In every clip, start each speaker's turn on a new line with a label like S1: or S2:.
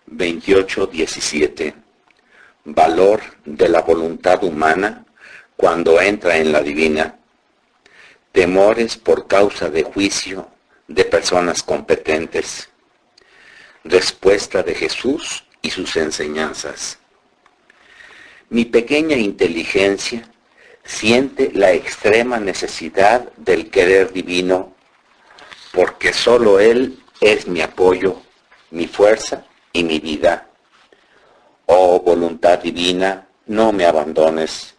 S1: 28:17. Valor de la voluntad humana cuando entra en la divina. Temores por causa de juicio de personas competentes. Respuesta de Jesús y sus enseñanzas. Mi pequeña inteligencia siente la extrema necesidad del querer divino, porque solo Él es mi apoyo, mi fuerza y mi vida. Oh voluntad divina, no me abandones.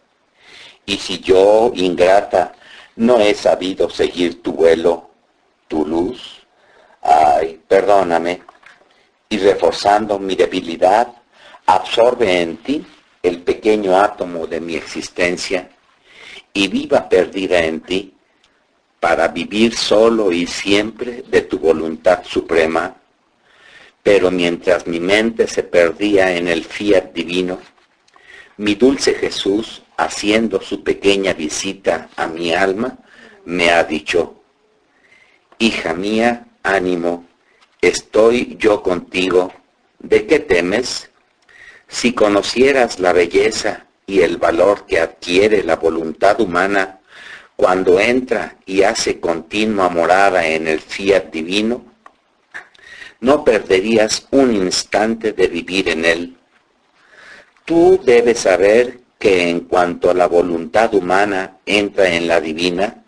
S1: Y si yo, ingrata, no he sabido seguir tu vuelo, tu luz, ay, perdóname. Y reforzando mi debilidad, absorbe en ti el pequeño átomo de mi existencia y viva perdida en ti, para vivir solo y siempre de tu voluntad suprema. Pero mientras mi mente se perdía en el fiat divino, mi dulce Jesús, haciendo su pequeña visita a mi alma, me ha dicho: hija mía, ánimo, estoy yo contigo, ¿de qué temes? Si conocieras la belleza y el valor que adquiere la voluntad humana cuando entra y hace continua morada en el fiat divino, no perderías un instante de vivir en él. Tú debes saber que en cuanto la voluntad humana entra en la divina,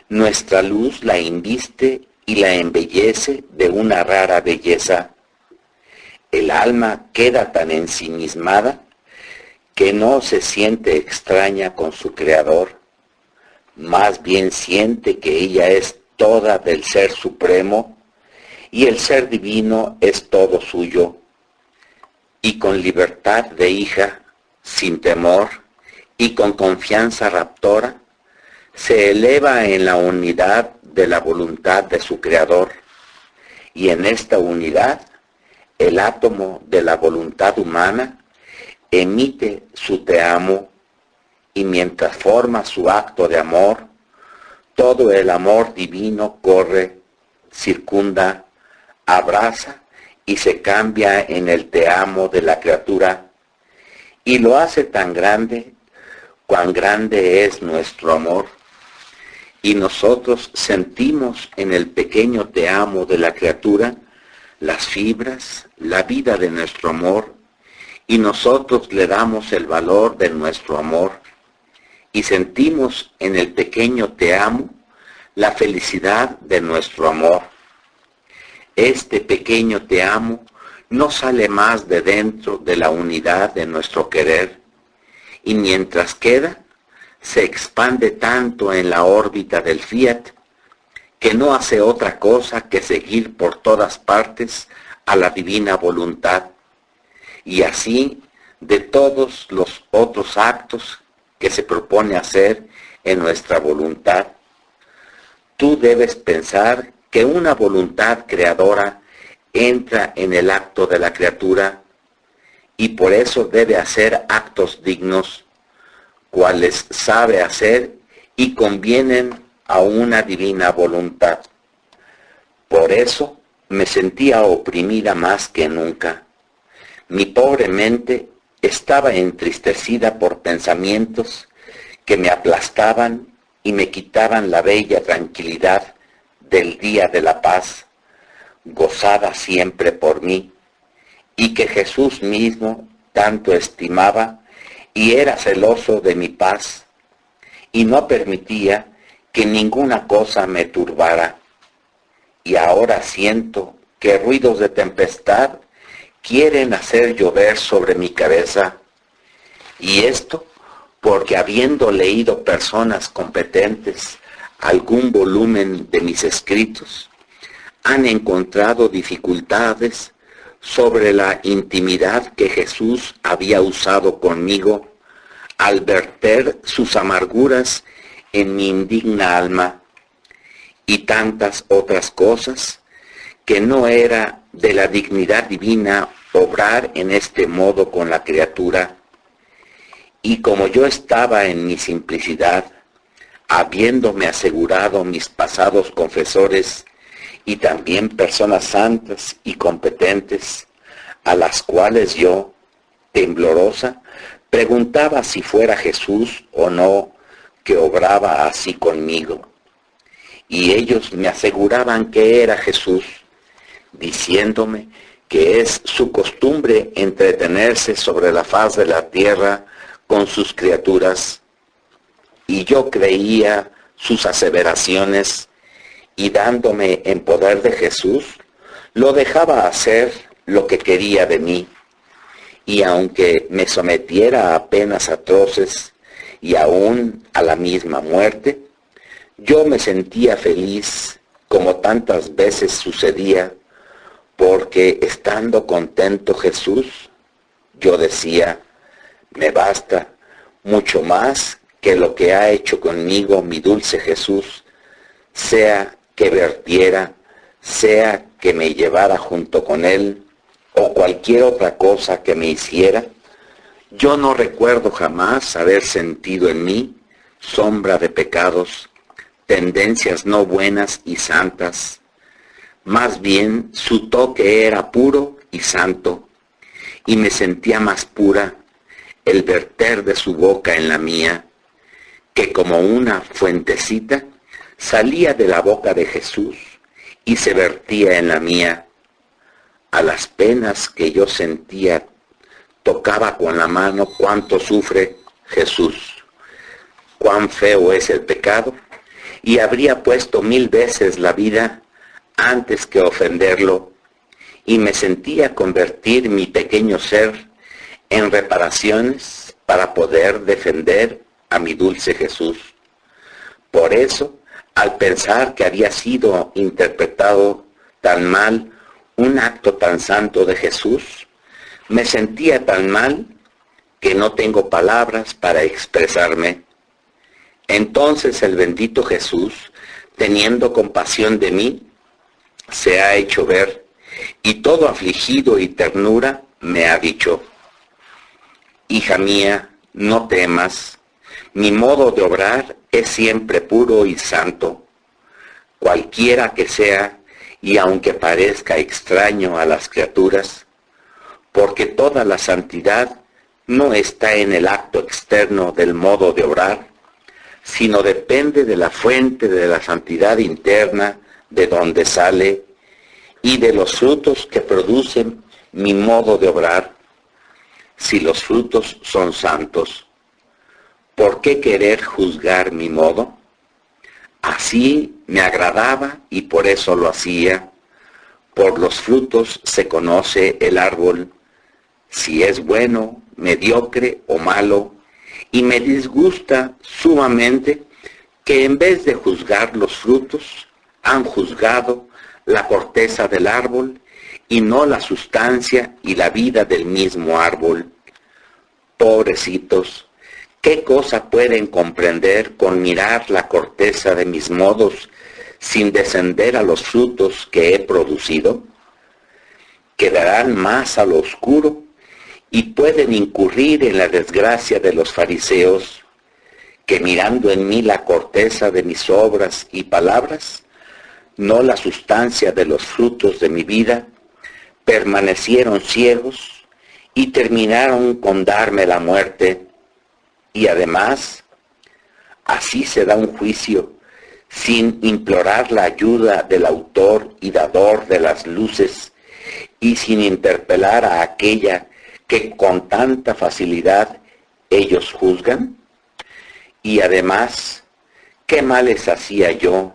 S1: nuestra luz la inviste y la embellece de una rara belleza. El alma queda tan ensimismada que no se siente extraña con su Creador, más bien siente que ella es toda del Ser Supremo y el Ser Divino es todo suyo, y con libertad de hija, sin temor y con confianza raptora, se eleva en la unidad de la voluntad de su Creador, y en esta unidad el átomo de la voluntad humana emite su te amo, y mientras forma su acto de amor, todo el amor divino corre, circunda, abraza y se cambia en el te amo de la criatura, y lo hace tan grande, cuán grande es nuestro amor, y nosotros sentimos en el pequeño te amo de la criatura las fibras, la vida de nuestro amor, y nosotros le damos el valor de nuestro amor, y sentimos en el pequeño te amo la felicidad de nuestro amor. Este pequeño te amo no sale más de dentro de la unidad de nuestro querer, y mientras queda, se expande tanto en la órbita del fiat, que no hace otra cosa que seguir por todas partes a la divina voluntad, y así de todos los otros actos que se propone hacer en nuestra voluntad. Tú debes pensar que una voluntad creadora entra en el acto de la criatura, y por eso debe hacer actos dignos, cuales sabe hacer y convienen a una divina voluntad. Por eso me sentía oprimida más que nunca. Mi pobre mente estaba entristecida por pensamientos que me aplastaban y me quitaban la bella tranquilidad del día de la paz, gozada siempre por mí, y que Jesús mismo tanto estimaba y era celoso de mi paz, y no permitía que ninguna cosa me turbara. Y ahora siento que ruidos de tempestad quieren hacer llover sobre mi cabeza, y esto porque habiendo leído personas competentes algún volumen de mis escritos, han encontrado dificultades sobre la intimidad que Jesús había usado conmigo al verter sus amarguras en mi indigna alma, y tantas otras cosas que no era de la dignidad divina obrar en este modo con la criatura. Y como yo estaba en mi simplicidad, habiéndome asegurado mis pasados confesores y también personas santas y competentes, a las cuales yo, temblorosa, preguntaba si fuera Jesús o no que obraba así conmigo. Y ellos me aseguraban que era Jesús, diciéndome que es su costumbre entretenerse sobre la faz de la tierra con sus criaturas. Y yo creía sus aseveraciones, y dándome en poder de Jesús, lo dejaba hacer lo que quería de mí. Y aunque me sometiera a penas atroces y aún a la misma muerte, yo me sentía feliz, como tantas veces sucedía, porque estando contento Jesús, yo decía, me basta mucho más que lo que ha hecho conmigo mi dulce Jesús, sea que vertiera, sea que me llevara junto con él, o cualquier otra cosa que me hiciera. Yo no recuerdo jamás haber sentido en mí sombra de pecados, tendencias no buenas y santas. Más bien su toque era puro y santo, y me sentía más pura el verter de su boca en la mía, que como una fuentecita salía de la boca de Jesús y se vertía en la mía. A las penas que yo sentía, tocaba con la mano cuánto sufre Jesús, cuán feo es el pecado, y habría puesto 1000 veces la vida antes que ofenderlo, y me sentía convertir mi pequeño ser en reparaciones para poder defender a mi dulce Jesús. Por eso, al pensar que había sido interpretado tan mal un acto tan santo de Jesús, me sentía tan mal que no tengo palabras para expresarme. Entonces el bendito Jesús, teniendo compasión de mí, se ha hecho ver, y todo afligido y ternura me ha dicho, hija mía, no temas, mi modo de obrar es siempre puro y santo, cualquiera que sea, y aunque parezca extraño a las criaturas, porque toda la santidad no está en el acto externo del modo de obrar, sino depende de la fuente de la santidad interna de donde sale y de los frutos que producen mi modo de obrar. Si los frutos son santos, ¿por qué querer juzgar mi modo? Así me agradaba y por eso lo hacía. Por los frutos se conoce el árbol, si es bueno, mediocre o malo, y me disgusta sumamente que en vez de juzgar los frutos, han juzgado la corteza del árbol y no la sustancia y la vida del mismo árbol. Pobrecitos, ¿qué cosa pueden comprender con mirar la corteza de mis modos sin descender a los frutos que he producido? Quedarán más a lo oscuro y pueden incurrir en la desgracia de los fariseos, que mirando en mí la corteza de mis obras y palabras, no la sustancia de los frutos de mi vida, permanecieron ciegos y terminaron con darme la muerte. Y además, así se da un juicio, sin implorar la ayuda del autor y dador de las luces, y sin interpelar a aquella que con tanta facilidad ellos juzgan. Y además, ¿qué males hacía yo?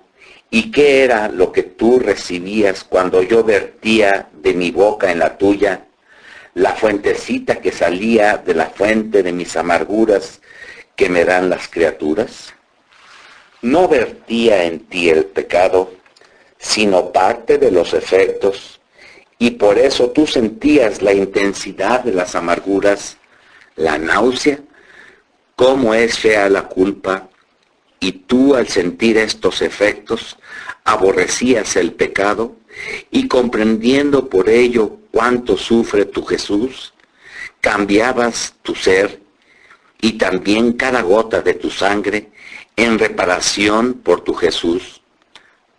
S1: ¿Y qué era lo que tú recibías cuando yo vertía de mi boca en la tuya, la fuentecita que salía de la fuente de mis amarguras que me dan las criaturas? No vertía en ti el pecado, sino parte de los efectos, y por eso tú sentías la intensidad de las amarguras, la náusea, cómo es fea la culpa, y tú al sentir estos efectos aborrecías el pecado, y comprendiendo por ello cuánto sufre tu Jesús, cambiabas tu ser y también cada gota de tu sangre en reparación por tu Jesús.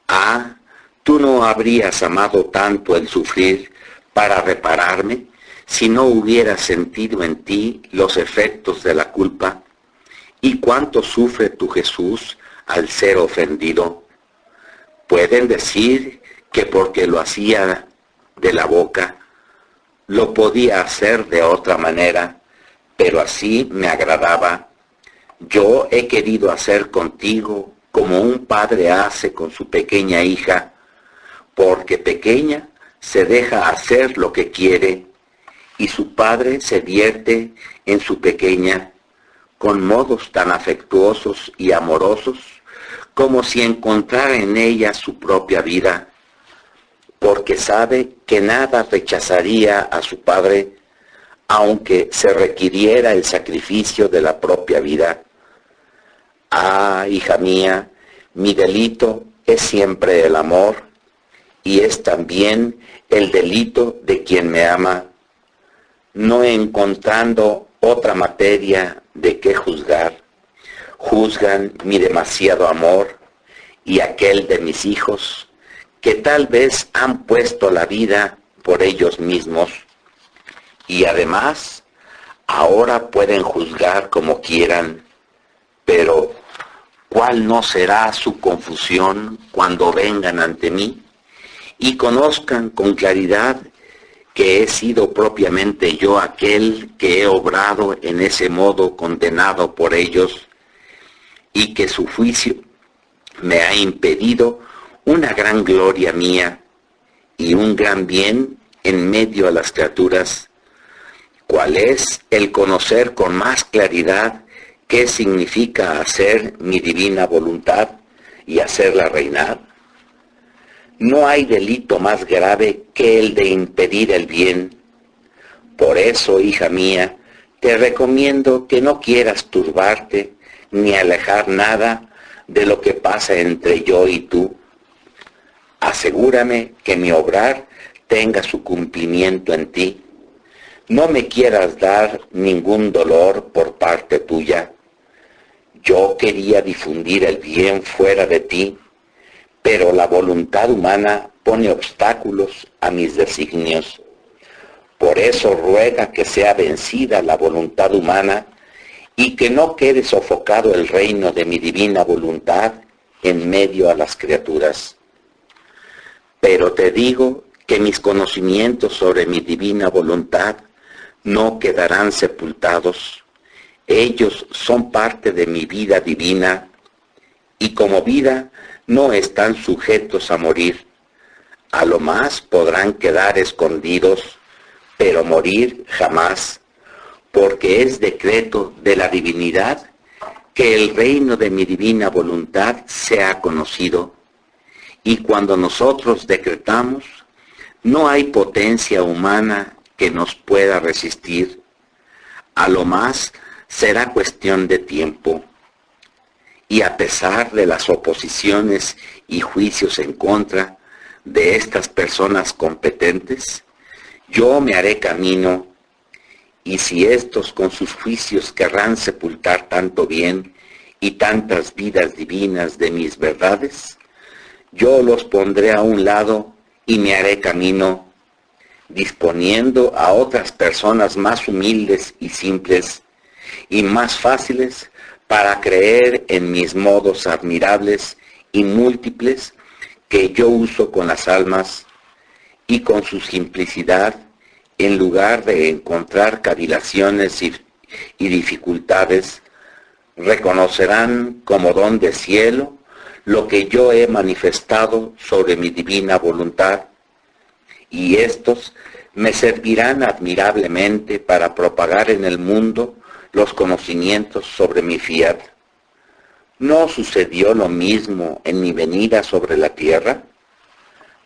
S1: Ah, tú no habrías amado tanto el sufrir para repararme, si no hubiera sentido en ti los efectos de la culpa? ¿Y cuánto sufre tu Jesús al ser ofendido? Pueden decir que porque lo hacía de la boca, lo podía hacer de otra manera, pero así me agradaba. Yo he querido hacer contigo como un padre hace con su pequeña hija, porque pequeña se deja hacer lo que quiere, y su padre se vierte en su pequeña, con modos tan afectuosos y amorosos, como si encontrara en ella su propia vida, porque sabe que nada rechazaría a su padre, aunque se requiriera el sacrificio de la propia vida. Ah, hija mía, mi delito es siempre el amor, y es también el delito de quien me ama, no encontrando otra materia de qué juzgar. Juzgan mi demasiado amor y aquel de mis hijos, que tal vez han puesto la vida por ellos mismos, y además ahora pueden juzgar como quieran, pero ¿cuál no será su confusión cuando vengan ante mí y conozcan con claridad que he sido propiamente yo aquel que he obrado en ese modo condenado por ellos, y que su juicio me ha impedido una gran gloria mía y un gran bien en medio de las criaturas, cuál es el conocer con más claridad qué significa hacer mi divina voluntad y hacerla reinar? No hay delito más grave que el de impedir el bien. Por eso, hija mía, te recomiendo que no quieras turbarte ni alejar nada de lo que pasa entre yo y tú. Asegúrame que mi obrar tenga su cumplimiento en ti. No me quieras dar ningún dolor por parte tuya. Yo quería difundir el bien fuera de ti, pero la voluntad humana pone obstáculos a mis designios. Por eso ruega que sea vencida la voluntad humana y que no quede sofocado el reino de mi divina voluntad en medio a las criaturas. Pero te digo que mis conocimientos sobre mi divina voluntad no quedarán sepultados. Ellos son parte de mi vida divina, y como vida no están sujetos a morir. A lo más podrán quedar escondidos, pero morir jamás, porque es decreto de la divinidad que el reino de mi divina voluntad sea conocido. Y cuando nosotros decretamos, no hay potencia humana que nos pueda resistir. A lo más será cuestión de tiempo. Y a pesar de las oposiciones y juicios en contra de estas personas competentes, yo me haré camino, y si estos con sus juicios querrán sepultar tanto bien y tantas vidas divinas de mis verdades, yo los pondré a un lado y me haré camino, disponiendo a otras personas más humildes y simples y más fáciles para creer en mis modos admirables y múltiples que yo uso con las almas, y con su simplicidad, en lugar de encontrar cavilaciones y dificultades, reconocerán como don de cielo lo que yo he manifestado sobre mi divina voluntad, y éstos me servirán admirablemente para propagar en el mundo los conocimientos sobre mi fiat. ¿No sucedió lo mismo en mi venida sobre la tierra?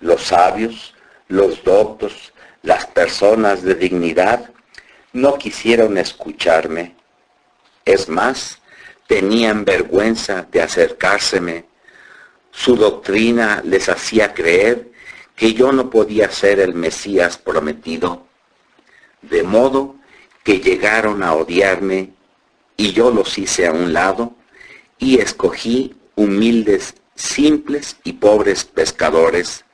S1: Los sabios, los doctos, las personas de dignidad no quisieron escucharme. Es más, tenían vergüenza de acercárseme. Su doctrina les hacía creer que yo no podía ser el Mesías prometido, de modo que llegaron a odiarme, y yo los hice a un lado y escogí humildes, simples y pobres pescadores,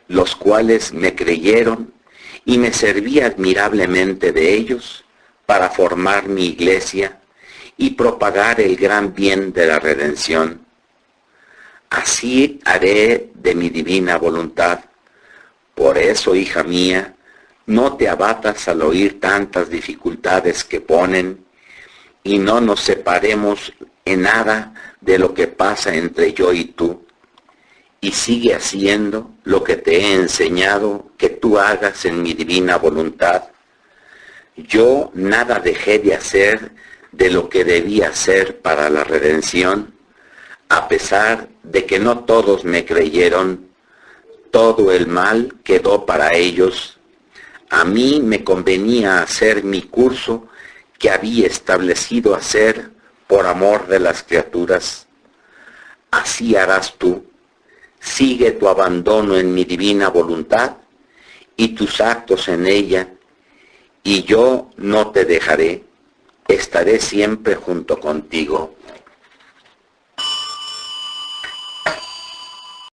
S1: los cuales me creyeron y me serví admirablemente de ellos para formar mi iglesia y propagar el gran bien de la redención. Así haré de mi divina voluntad. Por eso, hija mía, no te abatas al oír tantas dificultades que ponen, y no nos separemos en nada de lo que pasa entre yo y tú, y sigue haciendo lo que te he enseñado que tú hagas en mi divina voluntad. Yo nada dejé de hacer de lo que debía hacer para la redención, a pesar de que no todos me creyeron. Todo el mal quedó para ellos. A mí me convenía hacer mi curso que había establecido hacer por amor de las criaturas. Así harás tú. Sigue tu abandono en mi divina voluntad y tus actos en ella, y yo no te dejaré. Estaré siempre junto contigo.